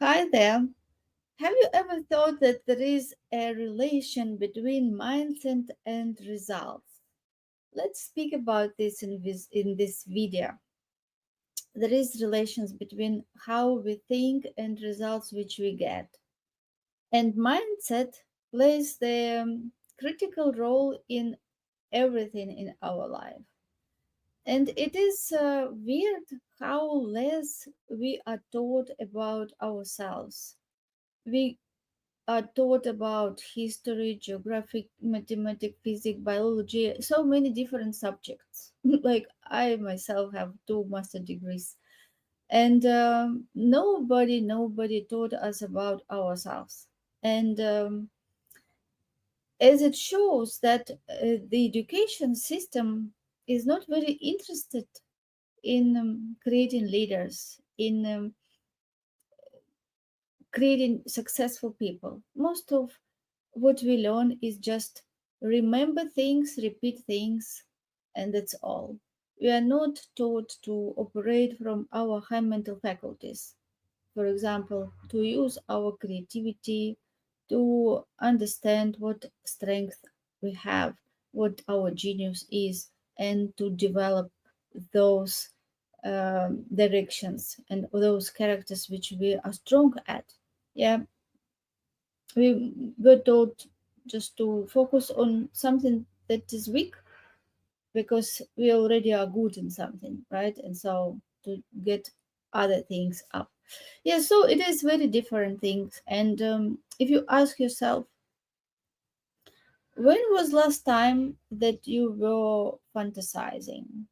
Hi there. Have you ever thought that there is a relation between mindset and results? Let's speak about this in this video. There is relations between how we think and results which we get. And mindset plays the critical role in everything in our life. And it is weird how less we are taught about ourselves. We are taught about history, geography, mathematics, physics, biology, so many different subjects. Like I myself have two master degrees, and nobody taught us about ourselves. And as it shows that the education system is not very interested in creating leaders, in creating successful people. Most of what we learn is just remember things, repeat things, and that's all. We are not taught to operate from our high mental faculties. For example, to use our creativity, to understand what strength we have, what our genius is, and to develop those directions and those characters which we are strong at. Yeah, we were taught just to focus on something that is weak because we already are good in something, right? And so to get other things up. Yeah, so it is very different things. And if you ask yourself, when was last time that you were fantasizing?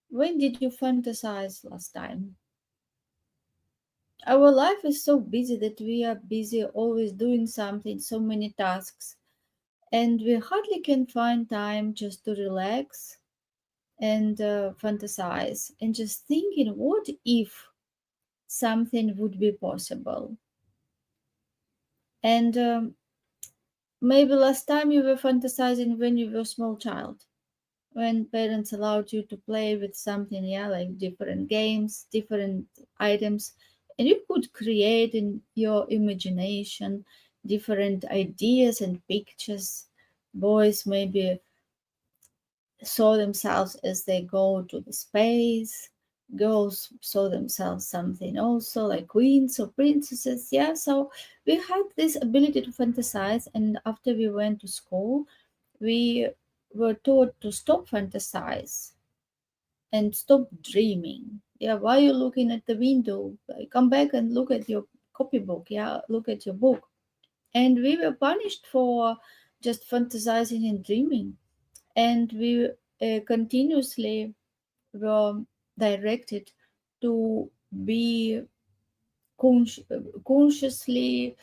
When did you fantasize last time? Our life is so busy that we are busy always doing something, so many tasks, and we hardly can find time just to relax and fantasize and just thinking, what if something would be possible? And maybe last time you were fantasizing when you were a small child, when parents allowed you to play with something, yeah, like different games, different items, and you could create in your imagination different ideas and pictures. Boys maybe saw themselves as they go to the space. Girls saw themselves something also like queens or princesses. Yeah, so we had this ability to fantasize, and after we went to school, we were taught to stop fantasize and stop dreaming. Yeah, why are you looking at the window? Like, come back and look at your copybook. Yeah, look at your book. And we were punished for just fantasizing and dreaming, and we continuously were directed to be consciously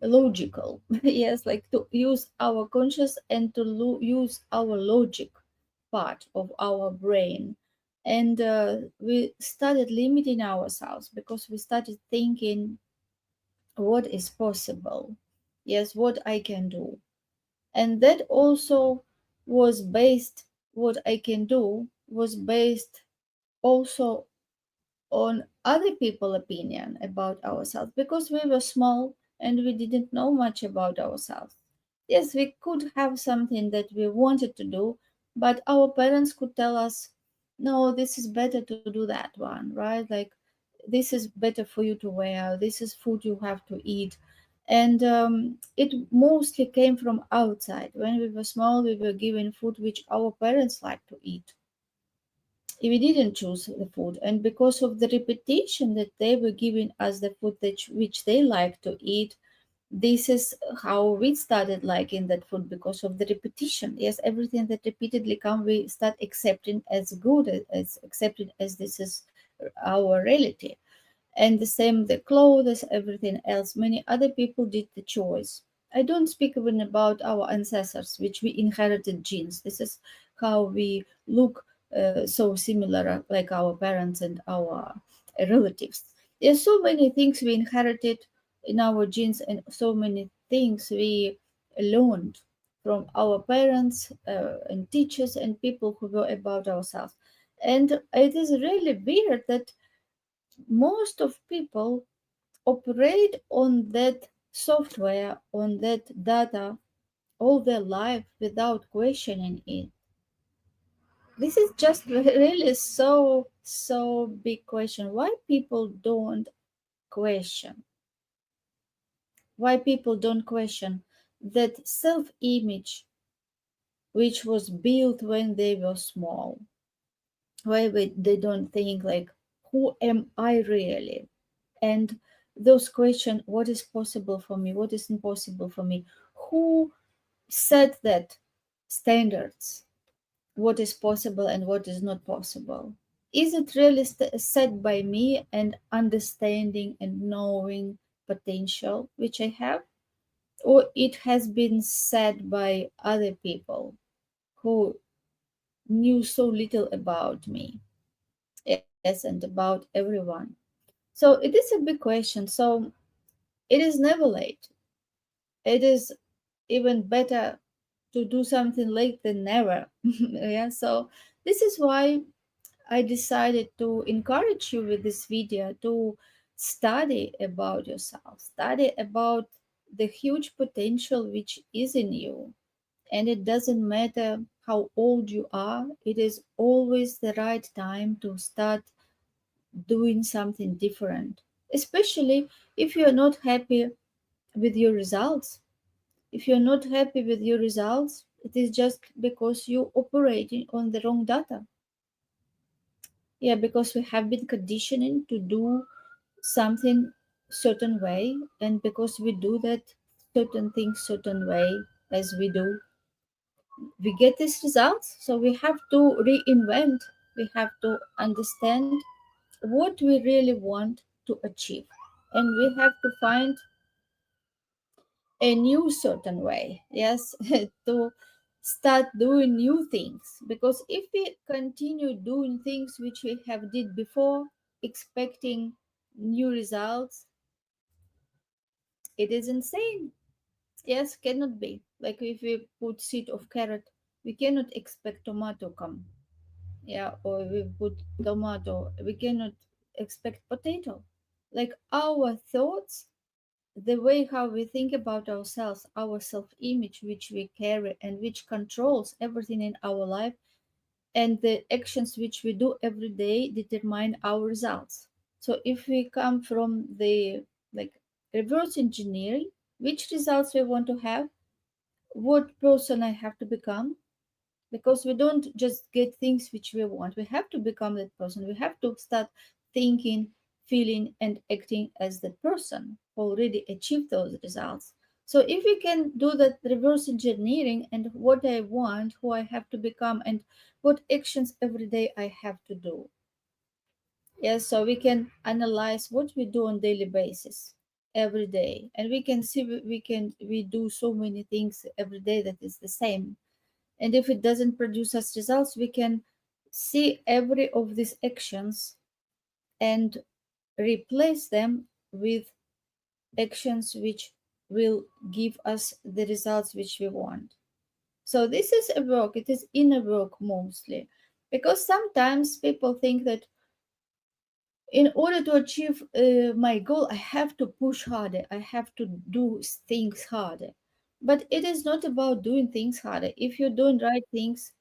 logical. Yes, like to use our conscious and to use our logic part of our brain. And we started limiting ourselves because we started thinking what is possible, yes, what I can do. And that also was based, what I can do was based also on other people's opinion about ourselves because we were small and we didn't know much about ourselves. Yes, we could have something that we wanted to do, but our parents could tell us, no, this is better to do that one, right? Like, this is better for you to wear, this is food you have to eat. And it mostly came from outside. When we were small, we were given food which our parents liked to eat. We didn't choose the food, and because of the repetition that they were giving us the food that which they like to eat, this is how we started liking that food, because of the repetition. Yes, everything that repeatedly come, we start accepting as good, as accepting as this is our reality. And the same the clothes, everything else, many other people did the choice. I don't speak even about our ancestors, which we inherited genes. This is how we look so similar, like our parents and our relatives. There's so many things we inherited in our genes, and so many things we learned from our parents and teachers and people who were about ourselves. And it is really weird that most of people operate on that software, on that data all their life without questioning it. This is just really so big question. Why people don't question? Why people don't question that self-image which was built when they were small? Why they don't think like, who am I really? And those questions, what is possible for me? What is impossible for me? Who set that standards? What is possible and what is not possible? Is it really set by me and understanding and knowing potential which I have? Or it has been set by other people who knew so little about me? Yes, and about everyone. So it is a big question. So it is never late. It is even better to do something late than never. Yeah, so this is why I decided to encourage you with this video to study about yourself, study about the huge potential which is in you. And it doesn't matter how old you are, it is always the right time to start doing something different, especially if you're not happy with your results. If you're not happy with your results, it is just because you operating on the wrong data. Yeah, because we have been conditioning to do something certain way, and because we do that certain things certain way as we do, we get these results. So we have to reinvent. We have to understand what we really want to achieve, and we have to find a new certain way, yes, to start doing new things. Because if we continue doing things which we have did before, expecting new results, it is insane. Yes, cannot be. Like if we put seed of carrot, we cannot expect tomato come. Yeah, or we put tomato, we cannot expect potato. Like our thoughts, the way how we think about ourselves, our self-image which we carry and which controls everything in our life, and the actions which we do every day determine our results. So if we come from the like reverse engineering, which results we want to have, what person I have to become, because we don't just get things which we want, we have to become that person. We have to start thinking, feeling and acting as that person who already achieved those results. So if we can do that reverse engineering, and what I want, who I have to become, and what actions every day I have to do, yes, so we can analyze what we do on daily basis every day, and we can see we do so many things every day that is the same. And if it doesn't produce us results, we can see every of these actions and replace them with actions which will give us the results which we want. So this is a work, it is inner work mostly. Because sometimes people think that in order to achieve my goal, I have to push harder, I have to do things harder. But it is not about doing things harder. If you're doing right things,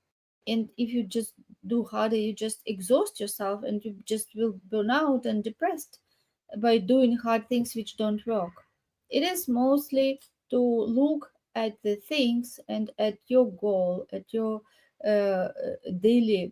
and if you just do harder, you just exhaust yourself and you just will burn out and depressed by doing hard things which don't work. It is mostly to look at the things and at your goal, at your daily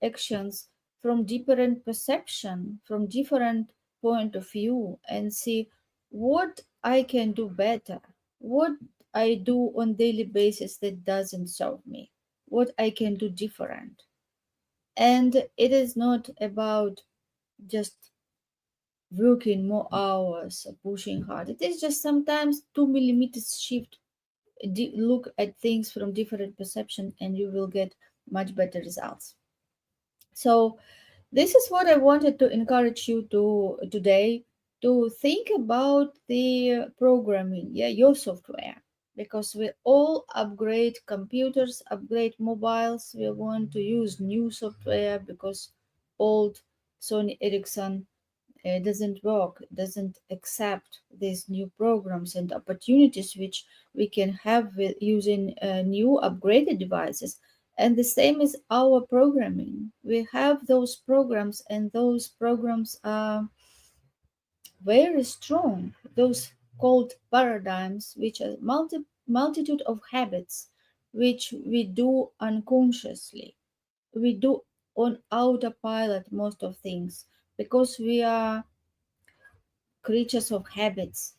actions from different perception, from different point of view, and see what I can do better, what I do on daily basis that doesn't serve me, what I can do different. And it is not about just working more hours, pushing hard. It is just sometimes 2 millimeters shift, look at things from different perception, and you will get much better results. So this is what I wanted to encourage you to today, to think about the programming, yeah, your software, because we all upgrade computers, upgrade mobiles. We want to use new software because old Sony Ericsson doesn't work, doesn't accept these new programs and opportunities which we can have with using new upgraded devices. And the same is our programming. We have those programs, and those programs are very strong. Those called paradigms, which are multitude of habits which we do unconsciously. We do on autopilot most of things because we are creatures of habits.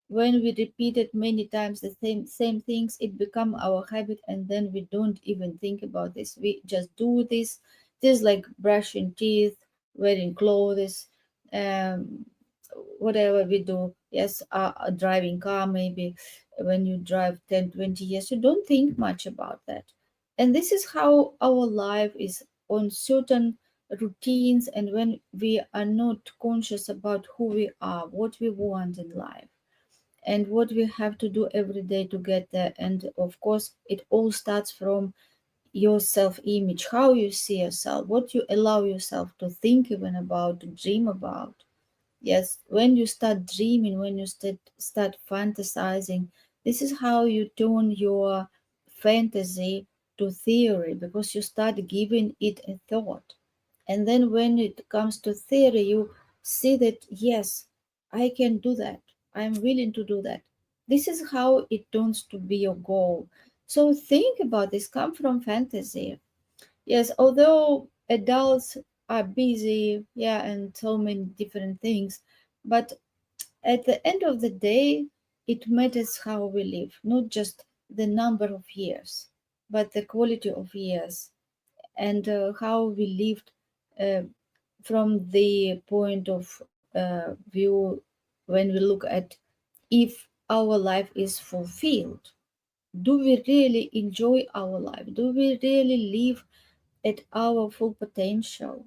When we repeat it many times the same things, it become our habit, and then we don't even think about this. We just do this. This like brushing teeth, wearing clothes, um, whatever we do. Yes, driving car maybe. When you drive 10, 20 years, you don't think much about that. And this is how our life is on certain routines, and when we are not conscious about who we are, what we want in life, and what we have to do every day to get there. And of course, it all starts from your self image, how you see yourself, what you allow yourself to think even about, to dream about. Yes, when you start dreaming, when you start fantasizing, this is how you turn your fantasy to theory, because you start giving it a thought. And then when it comes to theory, you see that, yes, I can do that. I'm willing to do that. This is how it turns to be your goal. So think about this, come from fantasy. Yes, although adults are busy, yeah, and so many different things, but at the end of the day, it matters how we live, not just the number of years, but the quality of years, and how we lived uh, from the point of view when we look at if our life is fulfilled. Do we really enjoy our life? Do we really live at our full potential?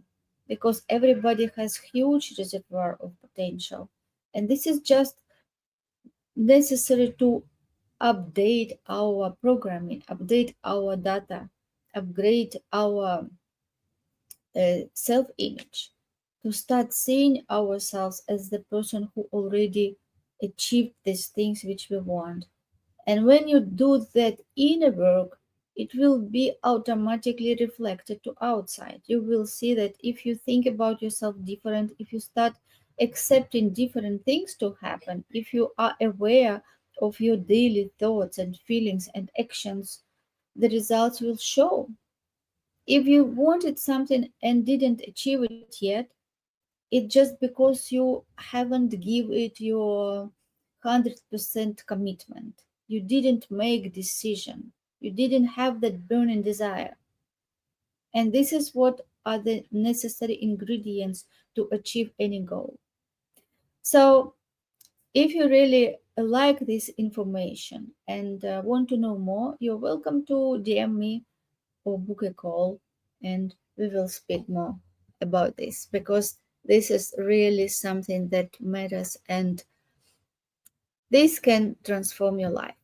Because everybody has huge reservoir of potential, and this is just necessary to update our programming, update our data, upgrade our self image, to start seeing ourselves as the person who already achieved these things which we want. And when you do that inner work, it will be automatically reflected to outside. You will see that if you think about yourself different, if you start accepting different things to happen, if you are aware of your daily thoughts and feelings and actions, the results will show. If you wanted something and didn't achieve it yet, it's just because you haven't give it your 100% commitment. You didn't make decision. You didn't have that burning desire. And this is what are the necessary ingredients to achieve any goal. So if you really like this information and want to know more, you're welcome to DM me or book a call, and we will speak more about this, because this is really something that matters, and this can transform your life.